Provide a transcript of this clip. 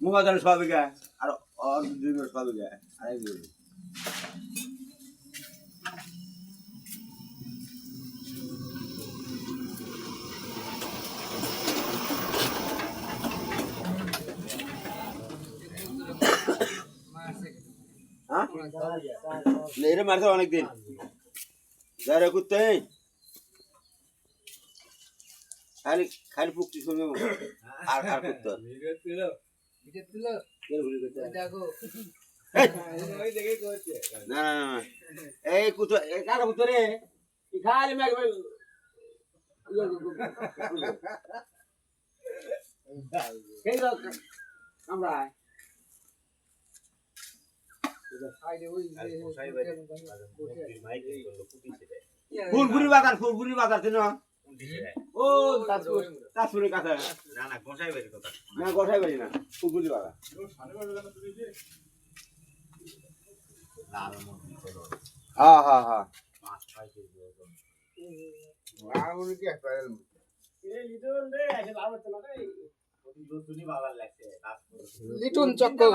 mobile সবই গে আর দুই সবই গে আড়াই দিন হ্যাঁ এরা মারছে অনেকদিন যারা করতে খালি খালি পুক্তি শুনে আর আর করতে না না না এই কুতো কাটা কুতো রে খালি ম্যাগ আমরা ফুলপুরি বাজার ছিল ও তাজপুরের কাছে না না গোসাই বাড়ি কথা না গোসাই বাড়ি না ফুলপুরি বাজার লাল মুরগি করো হ্যাঁ হ্যাঁ হ্যাঁ 5-6 কেজি ওজন আগুন কি আসবে এই লিটন রে এসে লাভ হচ্ছে না রে ওই দুধুনি বাবার লাগছে লিটন চক্কর